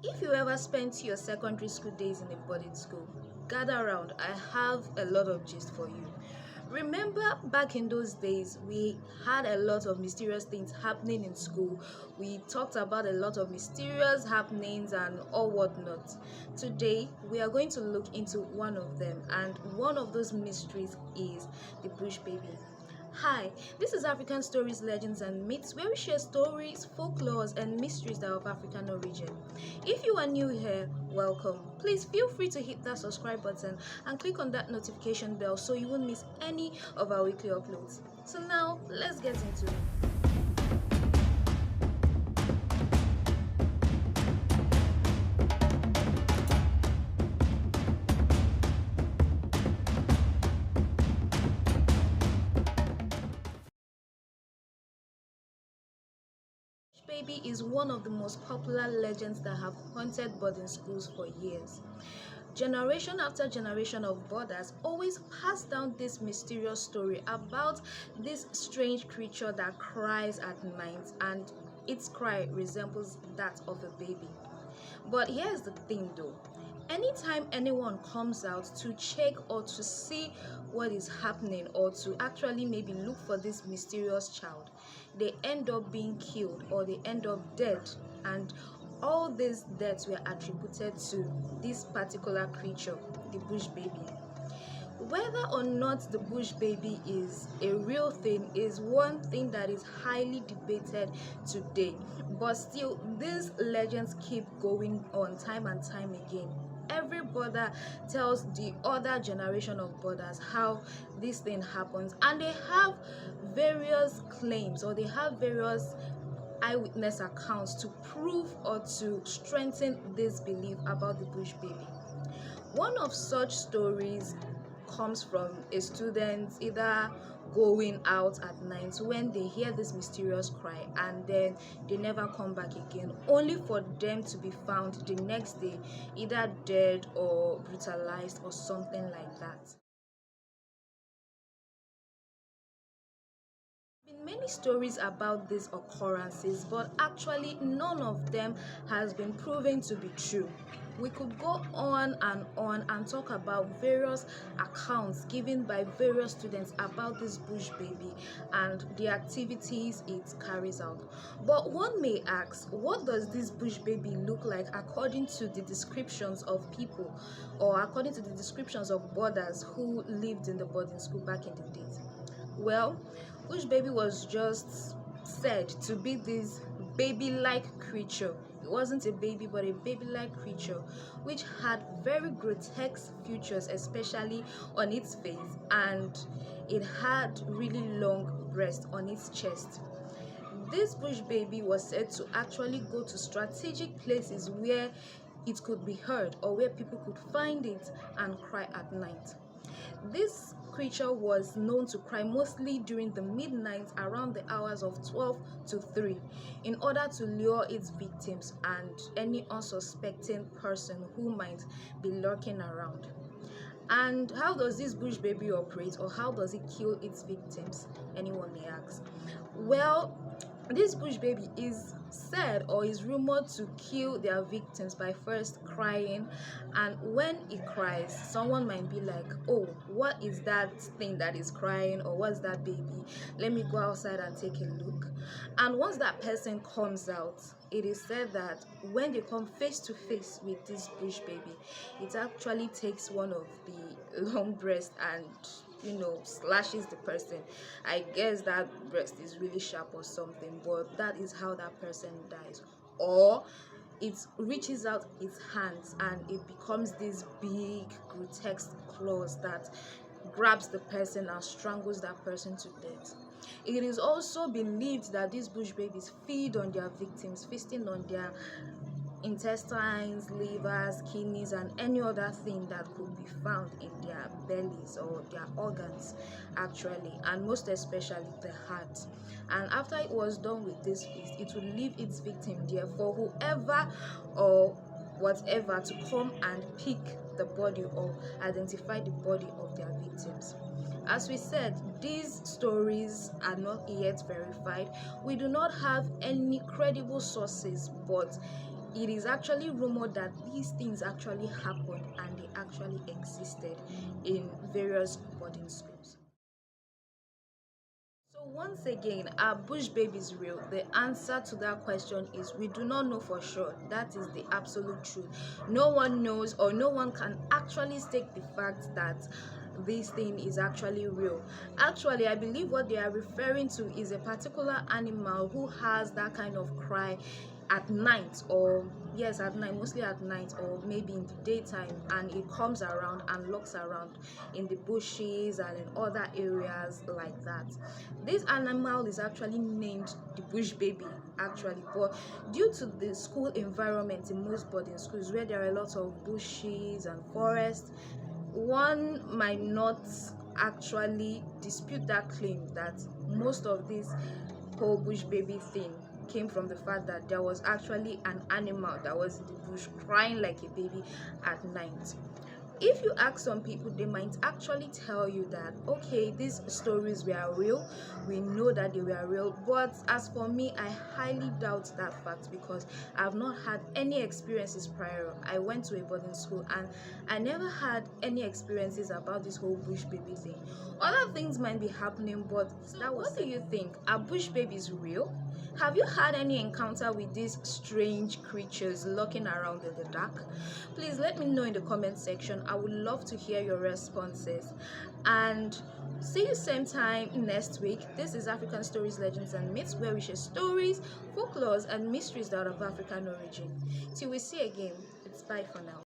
If you ever spent your secondary school days in a boarding school, gather around. I have a lot of gist for you. Remember back in those days, we had a lot of mysterious things happening in school. We talked about a lot of mysterious happenings and all whatnot. Today, we are going to look into one of them, and one of those mysteries is the Bush baby. Hi, this is African Stories, Legends and Myths, where we share stories, folklores, and mysteries that are of African origin. If you are new here, welcome. Please feel free to hit that subscribe button and click on that notification bell so you won't miss any of our weekly uploads. So now, let's get into it. Baby is one of the most popular legends that have haunted boarding schools for years. Generation after generation of boarders always pass down this mysterious story about this strange creature that cries at night, and its cry resembles that of a baby. But here's the thing though. Anytime anyone comes out to check or to see what is happening or to actually maybe look for this mysterious child, they end up being killed or they end up dead. And all these deaths were attributed to this particular creature, the bush baby. Whether or not the bush baby is a real thing is one thing that is highly debated today, but still these legends keep going on time and time again. Every border tells the other generation of borders how this thing happens, and they have various claims or they have various eyewitness accounts to prove or to strengthen this belief about the bush baby. One of such stories comes from a student either going out at night when they hear this mysterious cry and then they never come back again, only for them to be found the next day either dead or brutalized or something like that. Been many stories about these occurrences, but actually none of them has been proven to be true. We could go on and talk about various accounts given by various students about this bush baby and the activities it carries out. But one may ask, what does this bush baby look like according to the descriptions of people or according to the descriptions of boarders who lived in the boarding school back in the days? Well, Bushbaby was just said to be this baby-like creature. It wasn't a baby, but a baby-like creature, which had very grotesque features, especially on its face, and it had really long breasts on its chest. This bush baby was said to actually go to strategic places where it could be heard or where people could find it and cry at night. This creature was known to cry mostly during the midnight around the hours of 12 to 3 in order to lure its victims and any unsuspecting person who might be lurking around. And how does this bush baby operate, or how does it kill its victims? Anyone may ask. Well, this bush baby is said or is rumored to kill their victims by first crying, and when it cries, someone might be like, oh, what is that thing that is crying, or what's that baby? Let me go outside and take a look. And once that person comes out, it is said that when they come face to face with this bush baby, it actually takes one of the long breasts and slashes the person. I guess that breast is really sharp or something, but that is how that person dies. Or it reaches out its hands and it becomes this big grotesque claws that grabs the person and strangles that person to death. It is also believed that these bush babies feed on their victims, feasting on their intestines, livers, kidneys, and any other thing that could be found in their bellies or their organs, actually, and most especially the heart. And after it was done with this feast, it would leave its victim there for whoever or whatever to come and pick the body or identify the body of their victims. As we said, these stories are not yet verified. We do not have any credible sources, but it is actually rumored that these things actually happened and they actually existed in various boarding schools. So once again, are bush babies real? The answer to that question is we do not know for sure. That is the absolute truth. No one knows, or no one can actually stake the fact that this thing is actually real. Actually, I believe what they are referring to is a particular animal who has that kind of cry at night, or yes, at night, mostly at night, or maybe in the daytime, and it comes around and lurks around in the bushes and in other areas like that. This animal is actually named the bush baby, actually, but due to the school environment in most boarding schools where there are a lot of bushes and forests, one might not actually dispute that claim that most of this whole bush baby thing came from the fact that there was actually an animal that was in the bush crying like a baby at night. If you ask some people, they might actually tell you that okay, these stories were real, we know that they were real, but as for me, I highly doubt that fact because I've not had any experiences prior. I went to a boarding school and I never had any experiences about this whole bush baby thing. Other things might be happening, but that was. What do you think? Are bush babies real? Have you had any encounter with these strange creatures lurking around in the dark? Please let me know in the comment section. I would love to hear your responses. And see you same time next week. This is African Stories, Legends and Myths, where we share stories, folklores and mysteries that are of African origin. Till we see again, it's bye for now.